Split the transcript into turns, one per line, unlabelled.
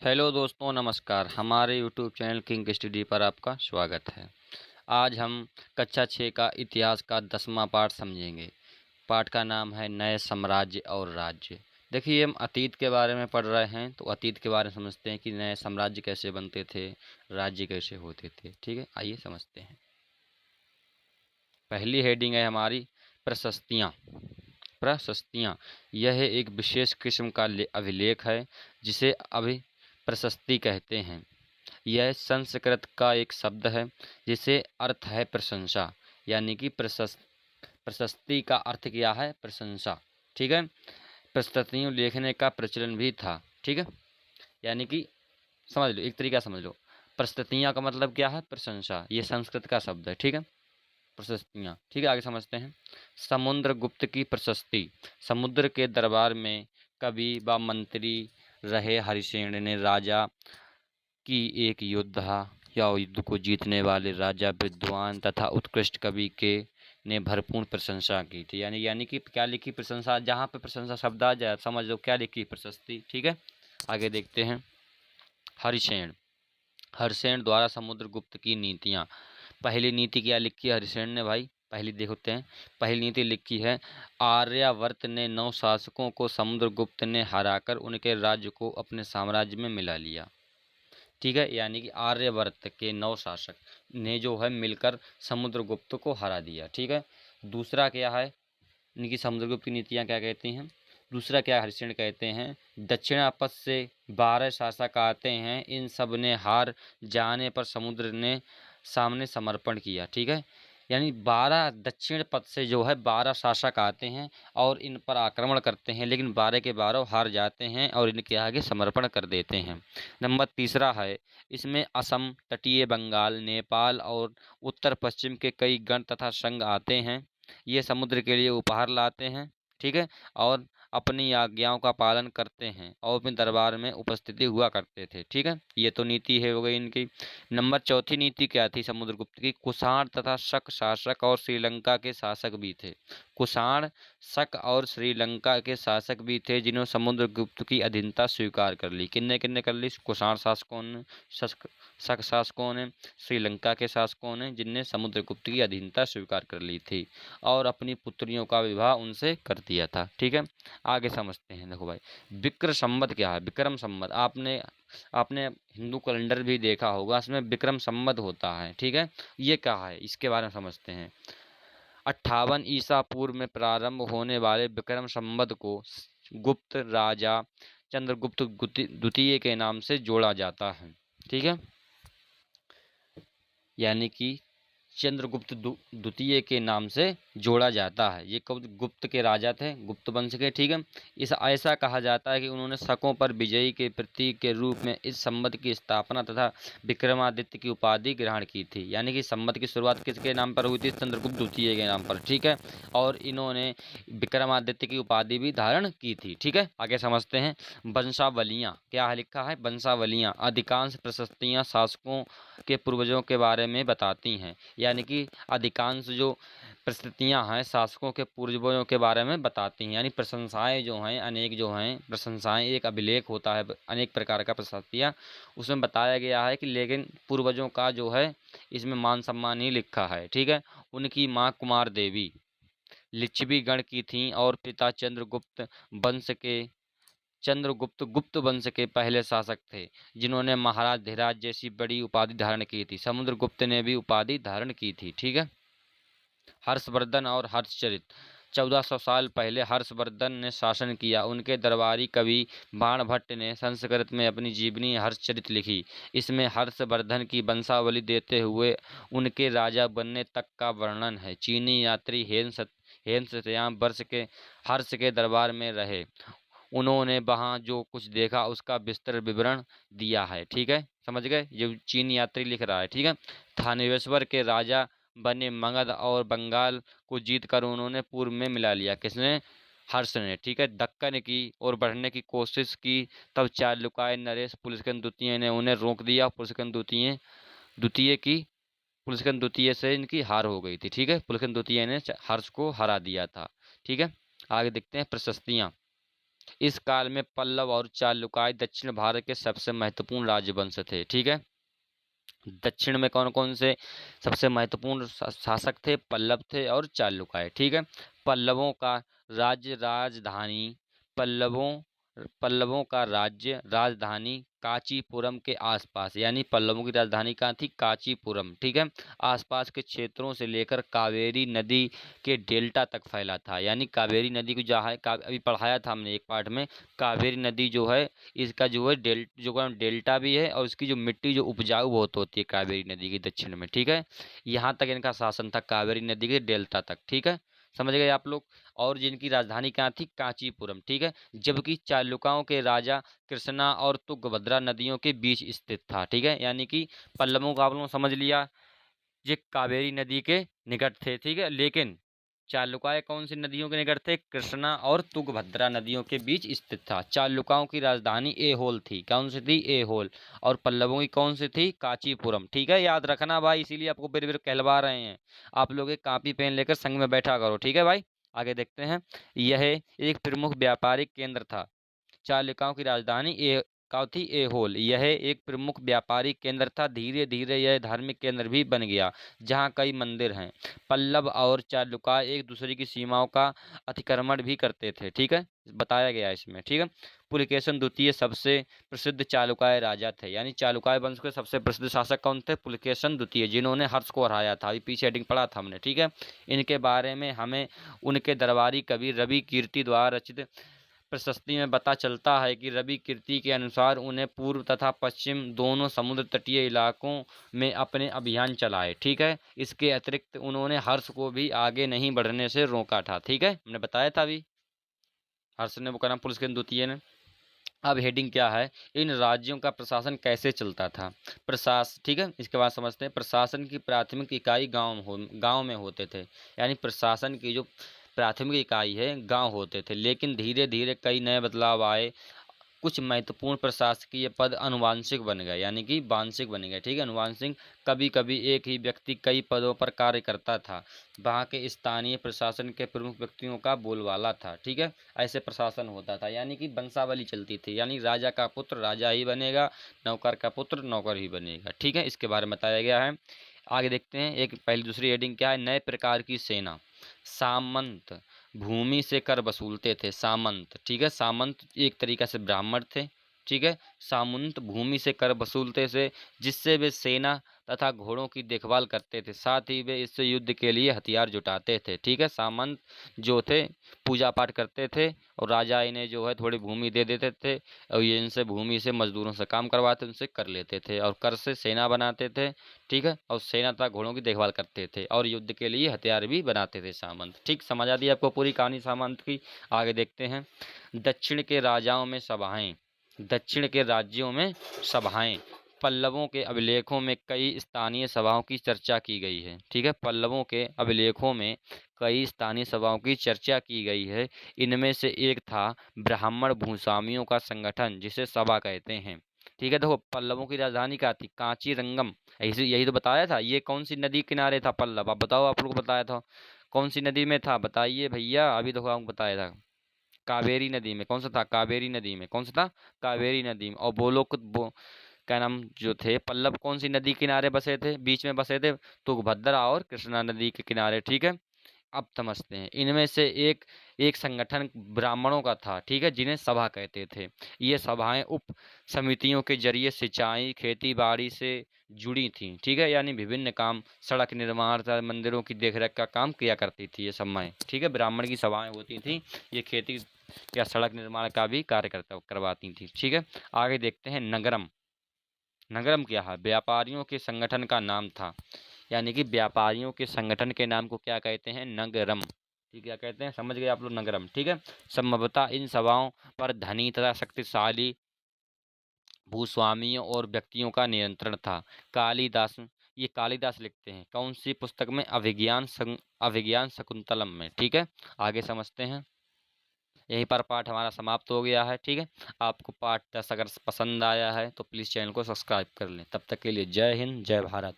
Hello दोस्तों, नमस्कार। हमारे यूट्यूब चैनल किंग स्टडी पर आपका स्वागत है। आज हम कक्षा 6 का इतिहास का 10वां पाठ समझेंगे। पाठ का नाम है नए साम्राज्य और राज्य। देखिए, हम अतीत के बारे में पढ़ रहे हैं तो अतीत के बारे में समझते हैं कि नए साम्राज्य कैसे बनते थे, राज्य कैसे होते थे। ठीक है, आइए समझते हैं। पहली हेडिंग है हमारी प्रशस्तियाँ। प्रशस्तियाँ यह एक विशेष किस्म का अभिलेख है जिसे अभी प्रशस्ति कहते हैं। यह संस्कृत का एक शब्द है जिसे अर्थ है प्रशंसा, यानी कि प्रशस्ति का अर्थ क्या है? प्रशंसा। ठीक है, प्रशस्तियाँ लिखने का प्रचलन भी था। ठीक है, यानी कि समझ लो, एक तरीका समझ लो, प्रशस्तियाँ का मतलब क्या है? प्रशंसा। ये संस्कृत का शब्द है। ठीक है, प्रशस्तियाँ। ठीक है, आगे समझते हैं। समुद्रगुप्त की प्रशस्ति। समुद्र के दरबार में कवि व मंत्री रहे हरिसेन ने राजा की एक योद्धा या युद्ध को जीतने वाले राजा, विद्वान तथा उत्कृष्ट कवि के ने भरपूर प्रशंसा की थी। यानी कि क्या लिखी? प्रशंसा। जहाँ पे प्रशंसा शब्द आ जाए समझ लो क्या लिखी? प्रशस्ति। ठीक है, आगे देखते हैं। हरिसेन। हरिसेन द्वारा समुद्रगुप्त की नीतियाँ। पहली नीति क्या लिखी है हरिसेन ने भाई? पहली देखते हैं। पहली नीति लिखी है, आर्यावर्त ने 9 शासकों को समुद्रगुप्त ने हराकर उनके राज्य को अपने साम्राज्य में मिला लिया। ठीक है, यानी कि आर्यवर्त के 9 शासक ने जो है मिलकर समुद्रगुप्त को हरा दिया। ठीक है, दूसरा क्या है? इनकी समुद्रगुप्त की नीतियाँ क्या कहती हैं? दूसरा क्या हरिश्चंद्र कहते हैं, दक्षिणापथ से 12 शासक आते हैं, इन सब ने हार जाने पर समुद्र ने सामने समर्पण किया। ठीक है, यानी 12 दक्षिण पथ से जो है 12 शासक आते हैं और इन पर आक्रमण करते हैं, लेकिन 12 के 12 हार जाते हैं और इनके आगे समर्पण कर देते हैं। नंबर तीसरा है, इसमें असम, तटीय बंगाल, नेपाल और उत्तर पश्चिम के कई गण तथा संघ आते हैं। ये समुद्र के लिए उपहार लाते हैं। ठीक है, और अपनी आज्ञाओं का पालन करते हैं और अपने दरबार में उपस्थिति हुआ करते थे। ठीक है, ये तो नीति है हो गई इनकी। नंबर चौथी नीति क्या थी समुद्रगुप्त की? कुषाण तथा शक शासक और श्रीलंका के शासक भी थे। कुषाण, शक और श्रीलंका के शासक भी थे जिन्होंने समुद्रगुप्त की अधीनता स्वीकार कर ली। किन्ने किन्ने कर ली? कुषाण शासकों ने, शक शासकों ने, श्रीलंका के शासकों ने, जिनने समुद्रगुप्त की अधीनता स्वीकार कर ली थी और अपनी पुत्रियों का विवाह उनसे कर दिया था। ठीक है, आगे समझते हैं। देखो भाई, विक्रम संवत क्या है? विक्रम संवत आपने आपने हिंदू कैलेंडर भी देखा होगा, इसमें विक्रम संवत होता है। ठीक है, ये क्या है इसके बारे में समझते हैं। 58 ईसा पूर्व में प्रारंभ होने वाले विक्रम संवत को गुप्त राजा चंद्रगुप्त द्वितीय के नाम से जोड़ा जाता है। ठीक है, यानी कि चंद्रगुप्त द्वितीय के नाम से जोड़ा जाता है। ये कब? गुप्त के राजा थे, गुप्त वंश के। ठीक है, इस ऐसा कहा जाता है कि उन्होंने शकों पर विजयी के प्रतीक के रूप में इस संवत की स्थापना तथा विक्रमादित्य की उपाधि ग्रहण की थी। यानी कि संवत की शुरुआत किसके नाम पर हुई थी? चंद्रगुप्त द्वितीय के नाम पर। ठीक है, और इन्होंने विक्रमादित्य की उपाधि भी धारण की थी। ठीक है, आगे समझते हैं। वंशावलियाँ क्या है लिखा है? वंशावलियाँ अधिकांश प्रशस्तियाँ शासकों के पूर्वजों के बारे में बताती हैं। यानी कि अधिकांश जो प्रशस्तियाँ हैं शासकों के पूर्वजों के बारे में बताती हैं। यानी प्रशंसाएं जो हैं, अनेक जो हैं प्रशंसाएं, एक अभिलेख होता है अनेक प्रकार का प्रशस्तियाँ, उसमें बताया गया है कि लेकिन पूर्वजों का जो है इसमें मान सम्मान ही लिखा है। ठीक है, उनकी माँ कुमार देवी लिच्छवी गण की थीं और पिता वंश के चंद्रगुप्त गुप्त वंश के पहले शासक थे जिन्होंने महाराज धीराज जैसी बड़ी उपाधि धारण की थी। समुद्रगुप्त ने भी उपाधि धारण की थी। ठीक है, हर्षवर्धन और हर्षचरित। 1400 साल पहले हर्षवर्धन ने शासन किया। उनके दरबारी कवि बाणभट्ट ने संस्कृत में अपनी जीवनी हर्षचरित लिखी। इसमें हर्षवर्धन की वंशावली देते हुए उनके राजा बनने तक का वर्णन है। चीनी यात्री हेन वर्ष के हर्ष के दरबार में रहे। उन्होंने वहाँ जो कुछ देखा उसका विस्तृत विवरण दिया है। ठीक है, समझ गए? ये चीन यात्री लिख रहा है। ठीक है, थानेश्वर के राजा बने मगध और बंगाल को जीतकर उन्होंने पूर्व में मिला लिया। किसने? हर्ष ने। ठीक है, दक्कन की ओर बढ़ने की कोशिश की, तब चालुकाय नरेश पुलस्कन द्वितीय ने उन्हें रोक दिया। पुलस्कन द्वितीय से इनकी हार हो गई थी। ठीक है, पुलस्कन द्वितीय ने हर्ष को हरा दिया था। ठीक है, आगे देखते हैं प्रशस्तियाँ। इस काल में पल्लव और चालुकाय दक्षिण भारत के सबसे महत्वपूर्ण राजवंश थे। ठीक है, दक्षिण में कौन कौन से सबसे महत्वपूर्ण शासक थे? पल्लव थे और चालुकाय। ठीक है, पल्लवों का राज्य राजधानी पल्लवों पल्लवों का राज्य राजधानी कांचीपुरम के आसपास, यानी पल्लवों की राजधानी कहाँ थी? कांचीपुरम। ठीक है, आसपास के क्षेत्रों से लेकर कावेरी नदी के डेल्टा तक फैला था। यानी कावेरी नदी को जहाँ अभी पढ़ाया था हमने एक पार्ट में, कावेरी नदी जो है इसका जो है डेल्टा भी है, और इसकी जो मिट्टी जो उपजाऊ बहुत होती है कावेरी नदी की दक्षिण में। ठीक है, यहाँ तक इनका शासन था, कावेरी नदी के डेल्टा तक। ठीक है, समझ गए आप लोग। और जिनकी राजधानी कहाँ थी? कांचीपुरम। ठीक है, जबकि चालुक्यों के राजा कृष्णा और तुंगभद्रा नदियों के बीच स्थित था। ठीक है, यानी कि पल्लवों का आप लोगों ने समझ लिया, ये कावेरी नदी के निकट थे। ठीक है, लेकिन चालुकाय कौन सी नदियों के निकट थे? कृष्णा और तुंगभद्रा नदियों के बीच स्थित था। चालुकाओं की राजधानी एहोल थी। कौन सी थी? एहोल। और पल्लवों की कौन सी थी? कांचीपुरम। ठीक है, याद रखना भाई, इसीलिए आपको बेर बेर कहलवा रहे हैं। आप लोग एक कॉपी पेन लेकर संग में बैठा करो। ठीक है भाई, आगे देखते हैं। यह एक प्रमुख व्यापारिक केंद्र था। चालुक्यों की राजधानी थी एहोल। यह एक प्रमुख व्यापारिक केंद्र था। धीरे धीरे यह धार्मिक केंद्र भी बन गया, जहाँ कई मंदिर हैं। पल्लव और चालुक्य एक दूसरे की सीमाओं का अतिक्रमण भी करते थे। ठीक है, बताया गया इसमें। ठीक है, पुलकेशन द्वितीय सबसे प्रसिद्ध चालुक्य राजा थे। यानी चालुक्य वंश के सबसे प्रसिद्ध शासक कौन थे? पुलकेशन द्वितीय, जिन्होंने हर्ष को हराया था। अभी पीछे हेडिंग पढ़ा था हमने। ठीक है, इनके बारे में हमें उनके दरबारी कवि रवि कीर्ति द्वारा रचित प्रशस्ति में पता चलता है कि रवि कीर्ति के अनुसार उन्हें पूर्व तथा पश्चिम दोनों समुद्र तटीय इलाकों में अपने अभियान चलाए। ठीक है, इसके अतिरिक्त उन्होंने हर्ष को भी आगे नहीं बढ़ने से रोका था। ठीक है, हमने बताया था अभी, हर्ष ने वो करना पुलकेशन द्वितीय ने। अब हेडिंग क्या है? इन राज्यों का प्रशासन कैसे चलता था? ठीक है, इसके बाद समझते हैं। प्रशासन की प्राथमिक इकाई गांव में होते थे। यानी प्रशासन की जो प्राथमिक इकाई है गांव होते थे, लेकिन धीरे धीरे कई नए बदलाव आए। कुछ महत्वपूर्ण प्रशासकीय पद अनुवांशिक बन गए, यानी कि वांशिक बन गए। ठीक है, अनुवांशिक, कभी कभी एक ही व्यक्ति कई पदों पर कार्य करता था। वहाँ के स्थानीय प्रशासन के प्रमुख व्यक्तियों का बोलबाला था। ठीक है, ऐसे प्रशासन होता था, यानी कि वंशावली चलती थी। यानी राजा का पुत्र राजा ही बनेगा, नौकर का पुत्र नौकर ही बनेगा। ठीक है, इसके बारे में बताया गया है। आगे देखते हैं। एक पहली दूसरी हेडिंग क्या है? नए प्रकार की सेना। सामंत भूमि से कर वसूलते थे। सामंत, ठीक है, सामंत एक तरीका से ब्राह्मण थे। ठीक है, सामंत भूमि से कर वसूलते थे, जिससे वे सेना तथा घोड़ों की देखभाल करते थे। साथ ही वे इससे युद्ध के लिए हथियार जुटाते थे। ठीक है, सामंत जो थे पूजा पाठ करते थे, और राजा इन्हें जो है थोड़ी भूमि दे देते थे, और ये इनसे भूमि से मजदूरों से काम करवाते, उनसे कर लेते थे, और कर से सेना बनाते थे। ठीक है, और सेना तथा घोड़ों की देखभाल करते थे, और युद्ध के लिए हथियार भी बनाते थे सामंत। ठीक, समझ आ दी आपको पूरी कहानी सामंत की। आगे देखते हैं। दक्षिण के राजाओं में सभाएं। दक्षिण के राज्यों में सभाएं। पल्लवों के अभिलेखों में कई स्थानीय सभाओं की चर्चा की गई है। ठीक है, पल्लवों के अभिलेखों में कई स्थानीय सभाओं की चर्चा की गई है। इनमें से एक था ब्राह्मण भूस्वामियों का संगठन, जिसे सभा कहते हैं। ठीक है, देखो पल्लवों की राजधानी क्या थी? कांचीरंगम। यही तो बताया था। ये कौन सी नदी किनारे था पल्लव? आप बताओ, आप लोग को बताया था कौन सी नदी में था? बताइए भैया, अभी देखो आपको बताया था कावेरी नदी में। कौन सा था? कावेरी नदी में। कौन सा था? कावेरी नदी में। और क्या नाम जो थे पल्लव कौन सी नदी किनारे बसे थे? बीच में बसे थे तुंगभद्रा और कृष्णा नदी के किनारे। ठीक है, अब समझते हैं। इनमें से एक एक संगठन ब्राह्मणों का था। ठीक है, जिन्हें सभा कहते थे। ये सभाएं उप समितियों के जरिए सिंचाई खेती बाड़ी से जुड़ी थीं। ठीक है, यानी विभिन्न काम, सड़क निर्माण तथा मंदिरों की देखरेख का काम किया करती थी ये सभाएं। ठीक है, ब्राह्मण की सभाएं होती थी, ये खेती या सड़क निर्माण का भी कार्य करवाती थी। ठीक है, आगे देखते हैं। नगरम। नगरम क्या है? व्यापारियों के संगठन का नाम था। यानी कि व्यापारियों के संगठन के नाम को क्या कहते हैं? नगरम। ठीक, क्या कहते हैं? समझ गए आप लोग, नगरम। ठीक है, संभवतः इन सभाओं पर धनी तथा शक्तिशाली भूस्वामियों और व्यक्तियों का नियंत्रण था। कालिदास, ये कालिदास लिखते हैं कौन सी पुस्तक में? अभिज्ञान शकुंतलम में। ठीक है, आगे समझते हैं। यहीं पर पाठ हमारा समाप्त हो गया है। ठीक है, आपको पाठ 10 अगर पसंद आया है तो प्लीज़ चैनल को सब्सक्राइब कर लें। तब तक के लिए जय हिंद, जय भारत।